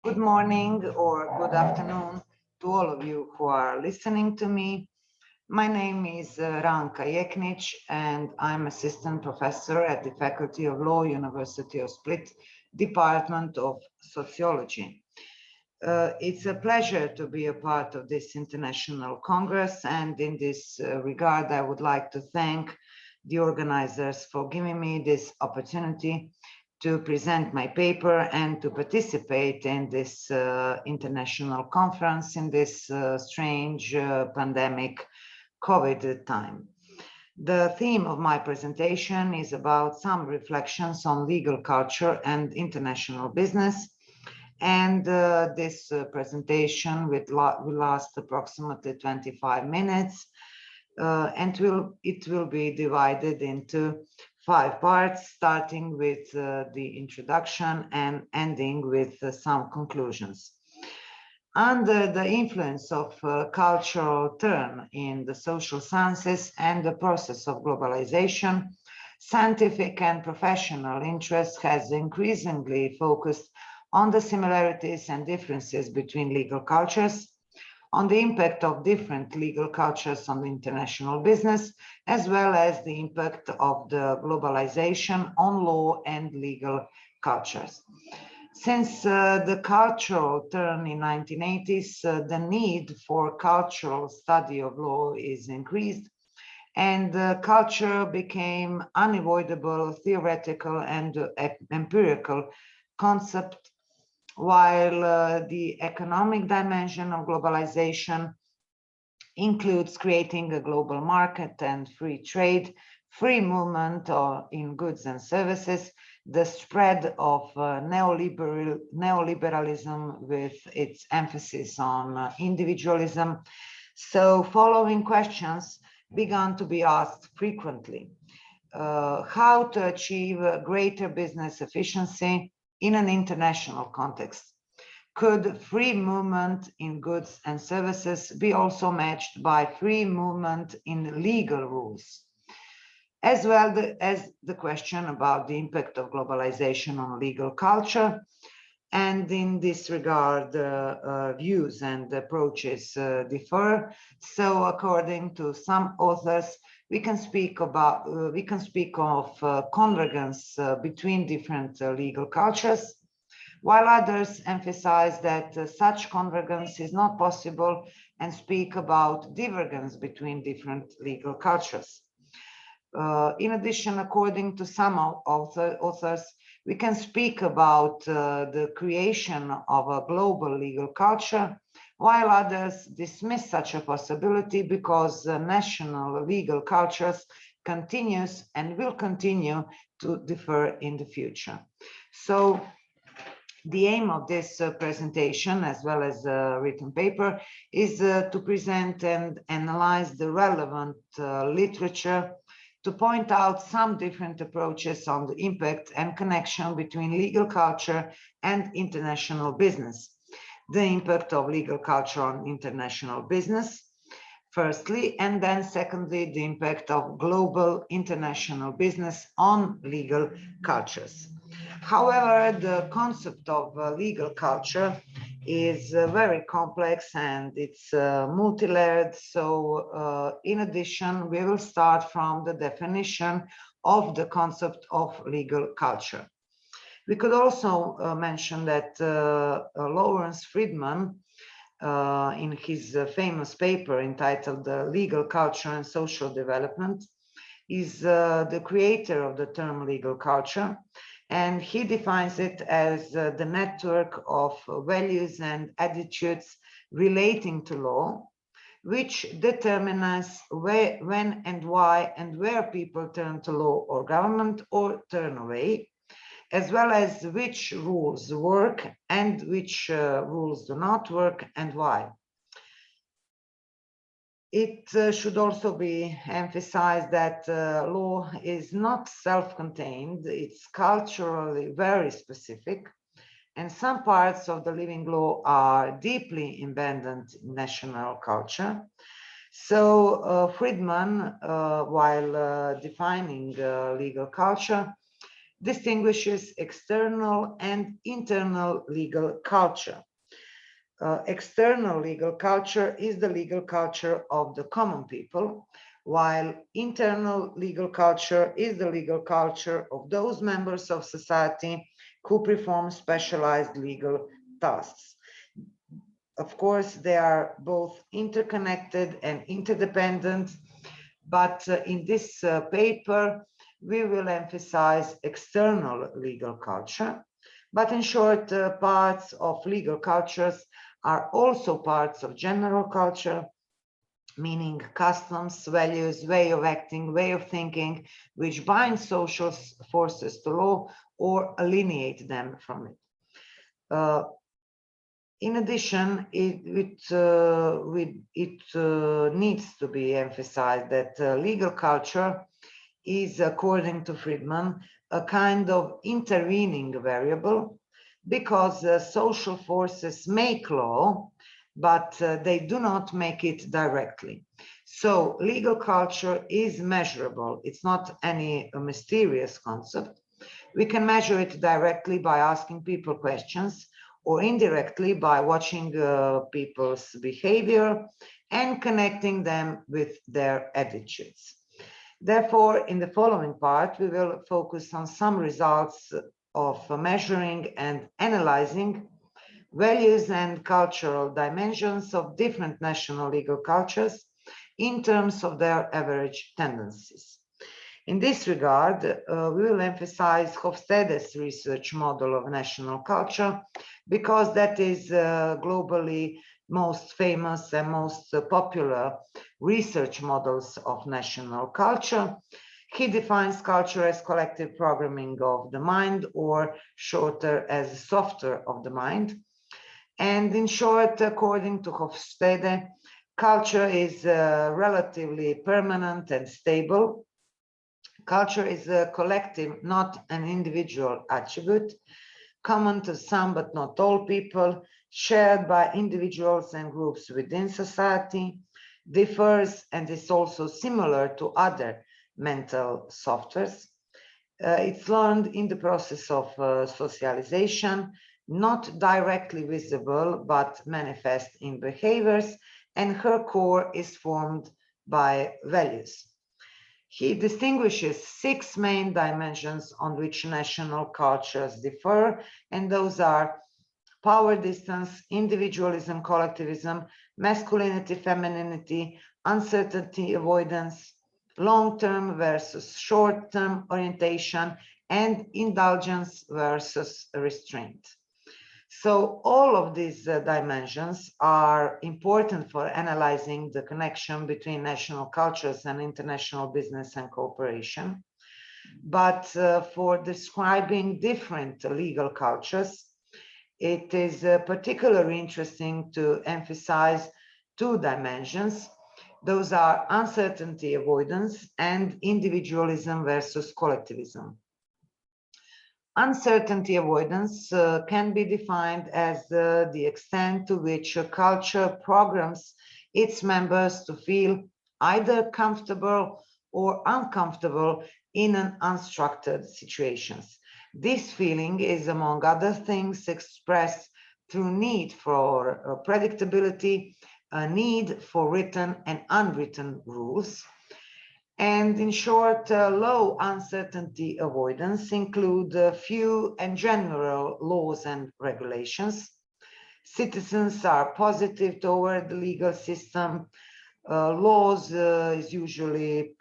Good morning or good afternoon to all of you who are listening to me. My name is Ranka JEKNİČ and I'm assistant professor at the Faculty of Law, University of Split, Department of Sociology. It's a pleasure to be a part of this international congress, and in this regard I would like to thank the organizers for giving me this opportunity to present my paper and to participate in this international conference in this strange pandemic COVID time. The theme of my presentation is about some reflections on legal culture and international business, and this presentation will last approximately 25 minutes, and it will be divided into 5 parts, starting with the introduction and ending with some conclusions. Under the influence of cultural turn in the social sciences and the process of globalization, scientific and professional interest has increasingly focused on the similarities and differences between legal cultures, on the impact of different legal cultures on international business, as well as the impact of the globalization on law and legal cultures. Since the cultural turn in 1980s, the need for cultural study of law is increased, and culture became unavoidable theoretical and empirical concept, while the economic dimension of globalization includes creating a global market and free trade, free movement in goods and services, the spread of neoliberalism with its emphasis on individualism. So following questions began to be asked frequently. How to achieve greater business efficiency in an international context? Could free movement in goods and services be also matched by free movement in legal rules? As well as the question about the impact of globalization on legal culture. And in this regard, views and approaches differ. So according to some authors, we can speak of convergence between different legal cultures, while others emphasize that such convergence is not possible and speak about divergence between different legal cultures. In addition, according to some authors, we can speak about the creation of a global legal culture, while others dismiss such a possibility because national legal cultures continues and will continue to differ in the future. So the aim of this presentation, as well as the written paper, is to present and analyze the relevant literature, to point out some different approaches on the impact and connection between legal culture and international business. The impact of legal culture on international business, firstly, and then secondly, the impact of global international business on legal cultures. However, the concept of legal culture is very complex and it's multi-layered. So in addition, we will start from the definition of the concept of legal culture. We could also mention that Lawrence Friedman, in his famous paper entitled Legal Culture and Social Development, is the creator of the term legal culture. And he defines it as the network of values and attitudes relating to law, which determines when and why and where people turn to law or government or turn away, as well as which rules work and which rules do not work and why. It should also be emphasized that law is not self-contained, it's culturally very specific, and some parts of the living law are deeply embedded in national culture. So Friedman, while defining legal culture, distinguishes external and internal legal culture. External legal culture is the legal culture of the common people, while internal legal culture is the legal culture of those members of society who perform specialized legal tasks. Of course, they are both interconnected and interdependent, but in this paper, we will emphasize external legal culture. But in short, parts of legal cultures are also parts of general culture, meaning customs, values, way of acting, way of thinking, which bind social forces to law or alienate them from it. In addition, it needs to be emphasized that legal culture is, according to Friedman, a kind of intervening variable, because social forces make law, but they do not make it directly. So legal culture is measurable. It's not any mysterious concept. We can measure it directly by asking people questions, or indirectly by watching people's behavior and connecting them with their attitudes. Therefore, in the following part, we will focus on some results of measuring and analyzing values and cultural dimensions of different national legal cultures in terms of their average tendencies. In this regard, we will emphasize Hofstede's research model of national culture, because that is globally most famous and most popular research models of national culture. He defines culture as collective programming of the mind, or shorter, as software of the mind. And in short, according to Hofstede, culture is relatively permanent and stable. Culture is a collective, not an individual attribute, common to some but not all people, shared by individuals and groups within society, differs and is also similar to other mental softwares. It's learned in the process of socialization, not directly visible, but manifest in behaviors, and her core is formed by values. He distinguishes 6 main dimensions on which national cultures differ, and those are power distance, individualism, collectivism, masculinity, femininity, uncertainty, avoidance, long-term versus short-term orientation, and indulgence versus restraint. So all of these dimensions are important for analyzing the connection between national cultures and international business and cooperation. But for describing different legal cultures, it is particularly interesting to emphasize 2 dimensions. Those are uncertainty avoidance and individualism versus collectivism. Uncertainty avoidance can be defined as the extent to which a culture programs its members to feel either comfortable or uncomfortable in an unstructured situations. This feeling is, among other things, expressed through need for predictability, a need for written and unwritten rules. And in short, low uncertainty avoidance include few and general laws and regulations. Citizens are positive toward the legal system. Laws is usually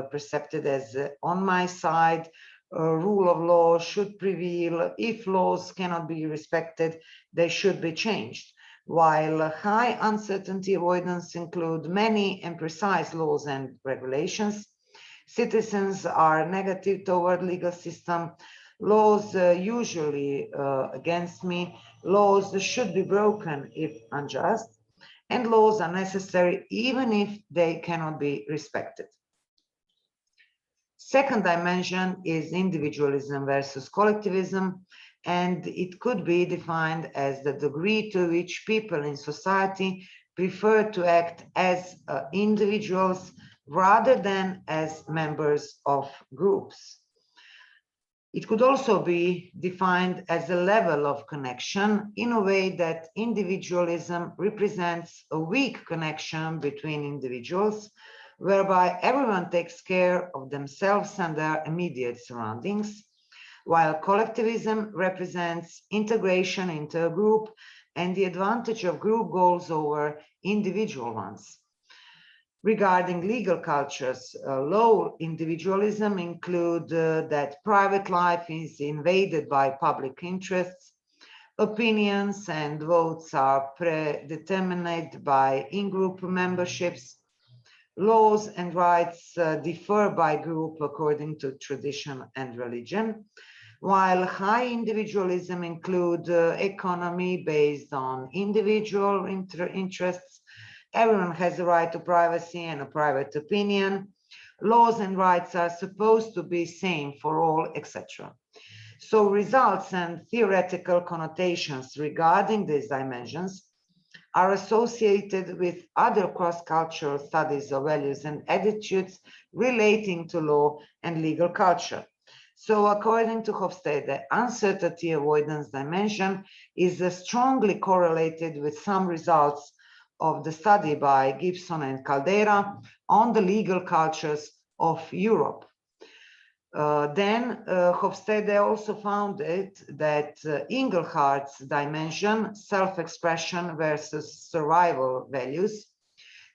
perceived as on my side. Rule of law should prevail. If laws cannot be respected, they should be changed. While high uncertainty avoidance include many and precise laws and regulations, citizens are negative toward legal system. Laws usually against me. Laws should be broken if unjust, and laws are necessary even if they cannot be respected. Second dimension is individualism versus collectivism, and it could be defined as the degree to which people in society prefer to act as individuals rather than as members of groups. It could also be defined as a level of connection in a way that individualism represents a weak connection between individuals, whereby everyone takes care of themselves and their immediate surroundings, while collectivism represents integration into a group and the advantage of group goals over individual ones. Regarding legal cultures, low individualism include that private life is invaded by public interests, opinions and votes are predetermined by in-group memberships, laws and rights differ by group according to tradition and religion, while high individualism include economy based on individual interests. Everyone has a right to privacy and a private opinion. Laws and rights are supposed to be same for all, etc. So results and theoretical connotations regarding these dimensions are associated with other cross-cultural studies of values and attitudes relating to law and legal culture. So according to Hofstede, uncertainty avoidance dimension is strongly correlated with some results of the study by Gibson and Caldera on the legal cultures of Europe. Then Hofstede also found that Engelhardt's dimension, self-expression versus survival values,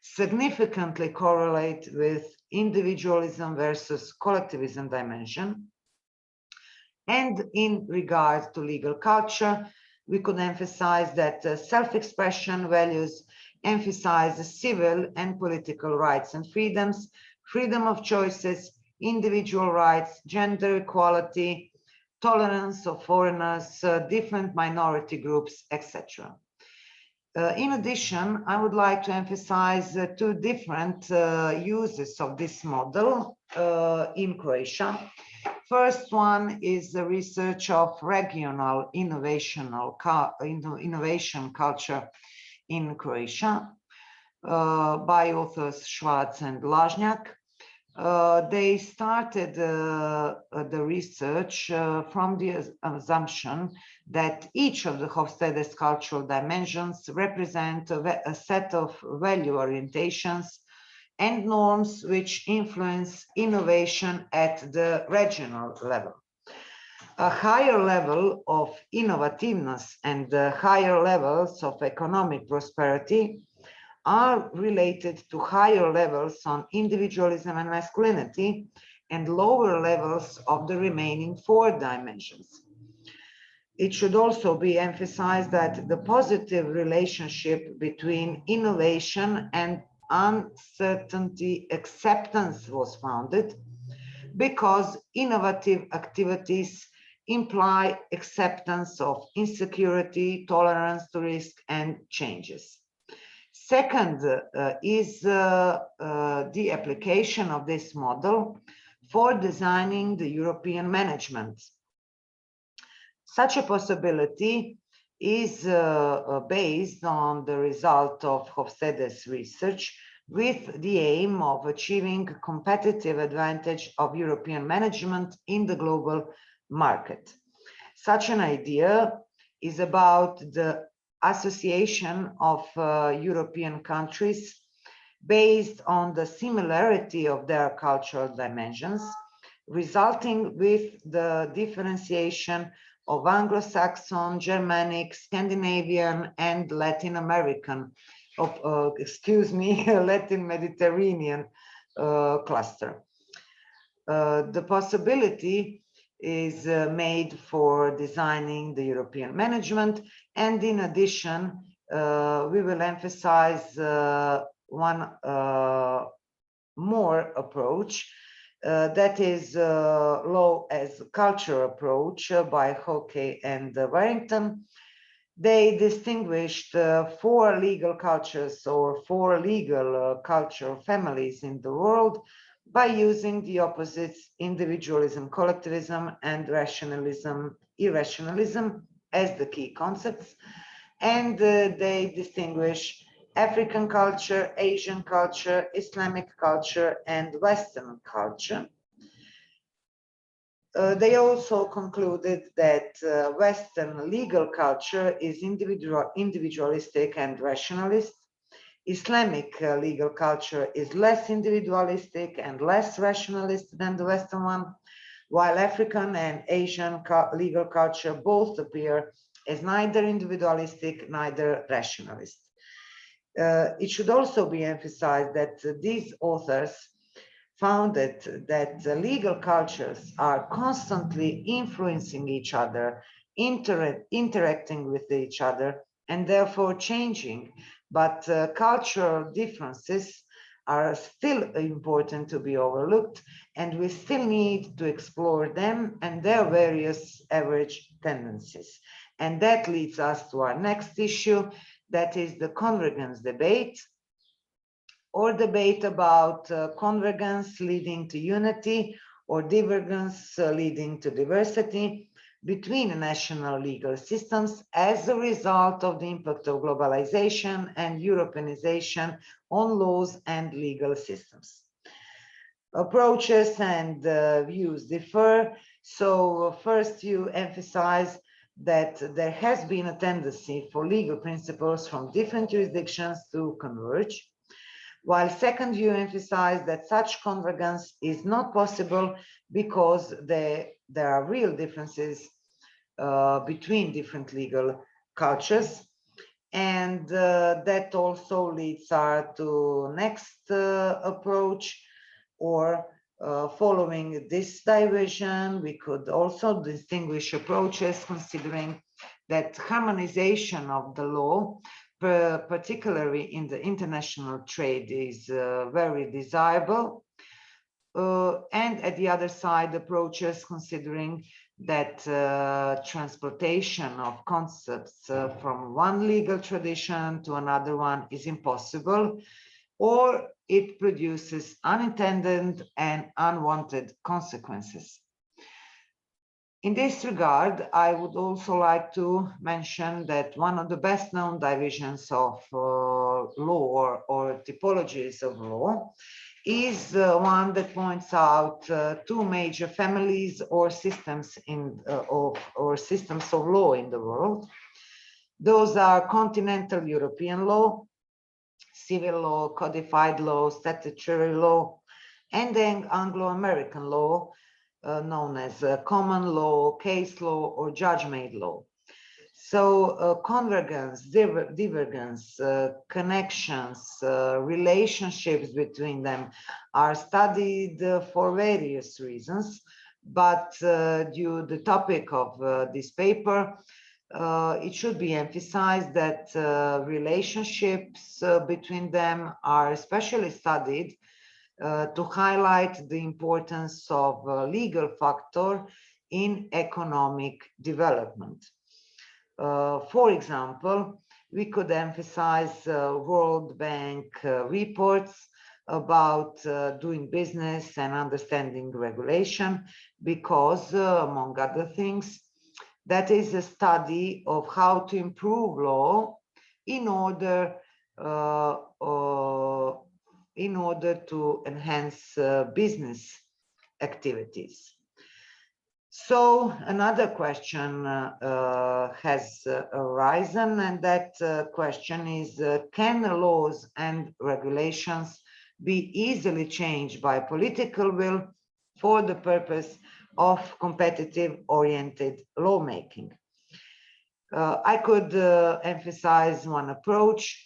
significantly correlate with individualism versus collectivism dimension. And in regard to legal culture, we could emphasize that self-expression values emphasize civil and political rights and freedoms, freedom of choices, individual rights, gender equality, tolerance of foreigners, different minority groups, etc. In addition, I would like to emphasize two different uses of this model in Croatia. First one is the research of regional innovation culture in Croatia by authors Schwarz and Lažnjak. They started the research from the assumption that each of the Hofstede's cultural dimensions represent a set of value orientations and norms which influence innovation at the regional level. A higher level of innovativeness and higher levels of economic prosperity are related to higher levels on individualism and masculinity and lower levels of the remaining four dimensions. It should also be emphasized that the positive relationship between innovation and uncertainty acceptance was founded because innovative activities imply acceptance of insecurity, tolerance to risk, and changes. Second is the application of this model for designing the European management. Such a possibility is based on the result of Hofstede's research with the aim of achieving competitive advantage of European management in the global market. Such an idea is about the association of European countries based on the similarity of their cultural dimensions, resulting with the differentiation of Anglo-Saxon, Germanic, Scandinavian, and Latin American, Latin Mediterranean cluster. The possibility is made for designing the European management, and in addition, we will emphasize one more approach, that is law as culture approach by Hoke and Warrington. They distinguished four legal cultures or four legal cultural families in the world by using the opposites individualism, collectivism, and rationalism, irrationalism as the key concepts. And they distinguish African culture, Asian culture, Islamic culture, and Western culture. They also concluded that Western legal culture is individualistic and rationalist. Islamic legal culture is less individualistic and less rationalist than the Western one, while African and Asian legal culture both appear as neither individualistic, neither rationalist. It should also be emphasized that these authors found that the legal cultures are constantly influencing each other, interacting with each other, and therefore changing. But cultural differences are still important to be overlooked, and we still need to explore them and their various average tendencies. And that leads us to our next issue, that is the Congregants Debate, or debate about convergence leading to unity or divergence leading to diversity between national legal systems as a result of the impact of globalization and Europeanization on laws and legal systems. Approaches and views differ. So first you emphasize that there has been a tendency for legal principles from different jurisdictions to converge, while second you emphasize that such convergence is not possible because there are real differences between different legal cultures. And that also leads us to next approach, or following this diversion, we could also distinguish approaches considering that harmonization of the law, particularly in the international trade, is very desirable. And at the other side, approaches considering that transportation of concepts from one legal tradition to another one is impossible, or it produces unintended and unwanted consequences. In this regard, I would also like to mention that one of the best known divisions of law or typologies of law is one that points out two major families or systems systems of law in the world. Those are continental European law, civil law, codified law, statutory law, and then Anglo-American law, known as common law, case law, or judge-made law. So convergence, divergence, connections, relationships between them are studied for various reasons, but due to the topic of this paper, it should be emphasized that relationships between them are especially studied to highlight the importance of legal factor in economic development. For example, we could emphasize World Bank reports about doing business and understanding regulation because, among other things, that is a study of how to improve law in order to enhance business activities. So another question has arisen, and that question is, can laws and regulations be easily changed by political will for the purpose of competitive-oriented lawmaking? I could emphasize one approach.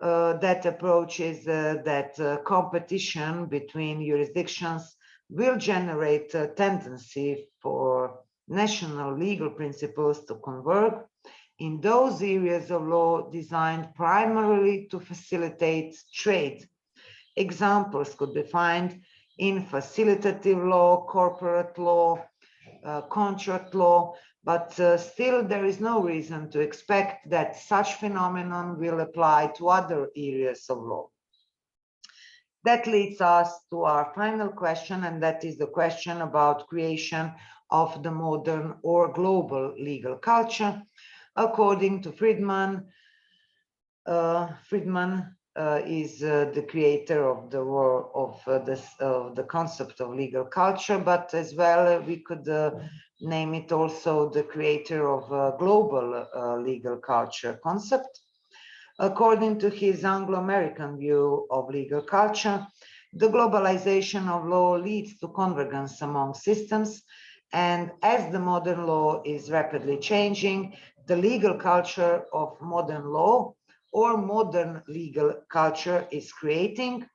That approach is that competition between jurisdictions will generate a tendency for national legal principles to converge in those areas of law designed primarily to facilitate trade. Examples could be found in facilitative law, corporate law, contract law, but still there is no reason to expect that such phenomenon will apply to other areas of law. That leads us to our final question, and that is the question about creation of the modern or global legal culture. According to Friedman, is the creator of the world of the concept of legal culture, but as well we could name it also the creator of global legal culture concept. According to his Anglo-American view of legal culture, the globalization of law leads to convergence among systems, and as the modern law is rapidly changing, the legal culture of modern law or modern legal culture is creating,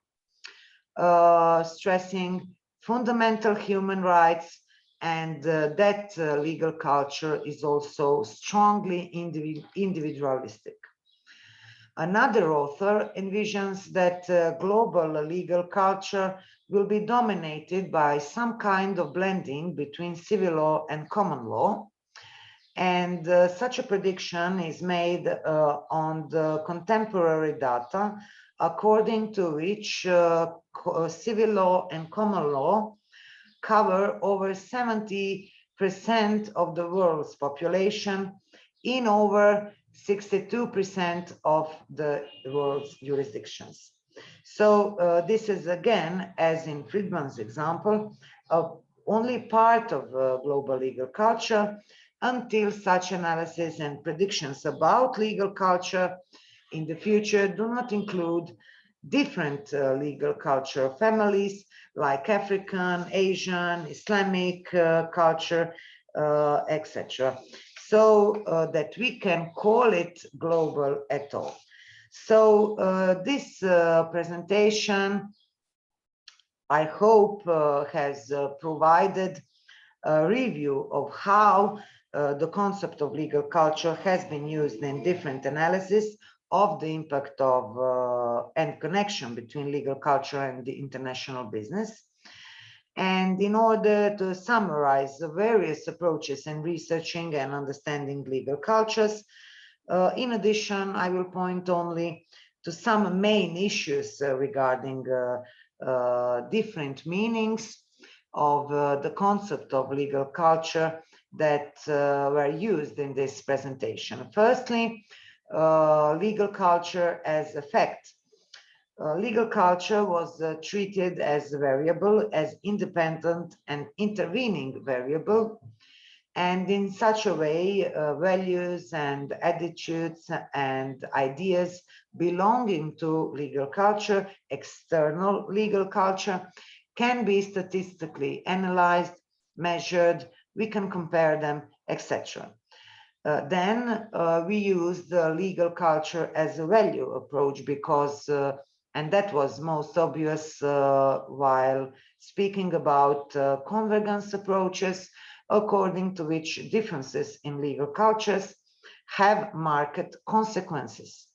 stressing fundamental human rights, and that legal culture is also strongly individualistic. Another author envisions that global legal culture will be dominated by some kind of blending between civil law and common law. And such a prediction is made on the contemporary data, according to which civil law and common law cover over 70% of the world's population in over 62% of the world's jurisdictions. So this is again, as in Friedman's example, only part of global legal culture, until such analysis and predictions about legal culture in the future do not include different legal culture families like African, Asian, Islamic culture, etc. So that we can call it global at all. So this presentation, I hope, has provided a review of how the concept of legal culture has been used in different analyses of the impact of and connection between legal culture and the international business. And in order to summarize the various approaches in researching and understanding legal cultures, in addition, I will point only to some main issues regarding different meanings of the concept of legal culture that were used in this presentation. Firstly, legal culture as a fact. Legal culture was treated as a variable, as independent and intervening variable, and in such a way, values and attitudes and ideas belonging to legal culture, external legal culture, can be statistically analyzed, measured, we can compare them, etc. Then we use the legal culture as a value approach because, and that was most obvious while speaking about convergence approaches, according to which differences in legal cultures have marked consequences.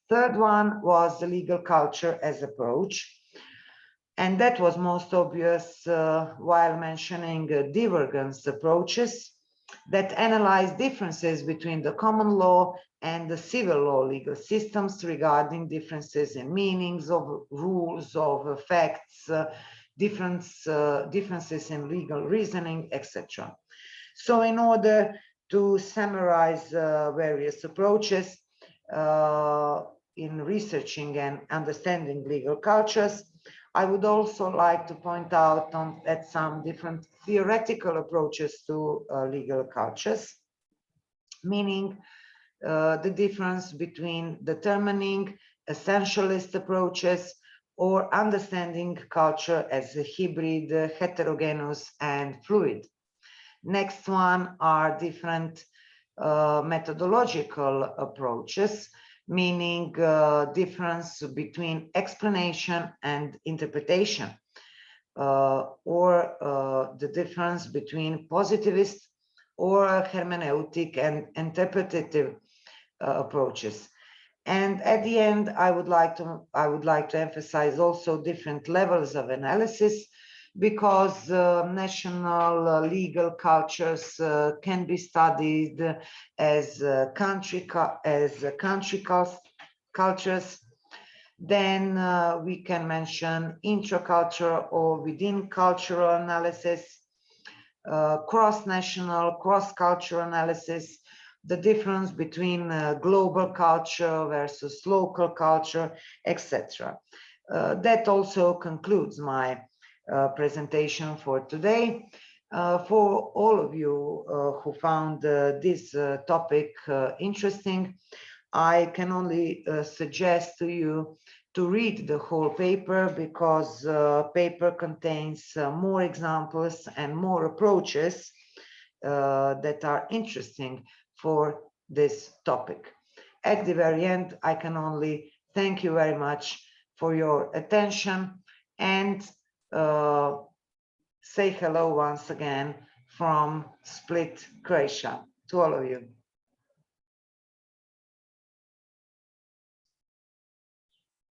Third one was the legal culture as approach, and that was most obvious while mentioning divergence approaches that analyze differences between the common law and the civil law legal systems regarding differences in meanings of rules, of facts, differences in legal reasoning, etc. So in order to summarize various approaches in researching and understanding legal cultures, I would also like to point out at some different theoretical approaches to legal cultures, meaning the difference between determining essentialist approaches or understanding culture as a hybrid, heterogeneous, and fluid. Next one are different methodological approaches, meaning difference between explanation and interpretation, or the difference between positivist or hermeneutic and interpretative approaches. And at the end, I would like to emphasize also different levels of analysis, because national legal cultures can be studied as country cultures. Then we can mention intracultural or within cultural analysis, cross-national, cross-cultural analysis, the difference between global culture versus local culture, etc. That also concludes my presentation for today. For all of you who found this topic interesting, I can only suggest to you to read the whole paper, because paper contains more examples and more approaches that are interesting for this topic. At the very end, I can only thank you very much for your attention and say hello once again from Split, Croatia, to all of you.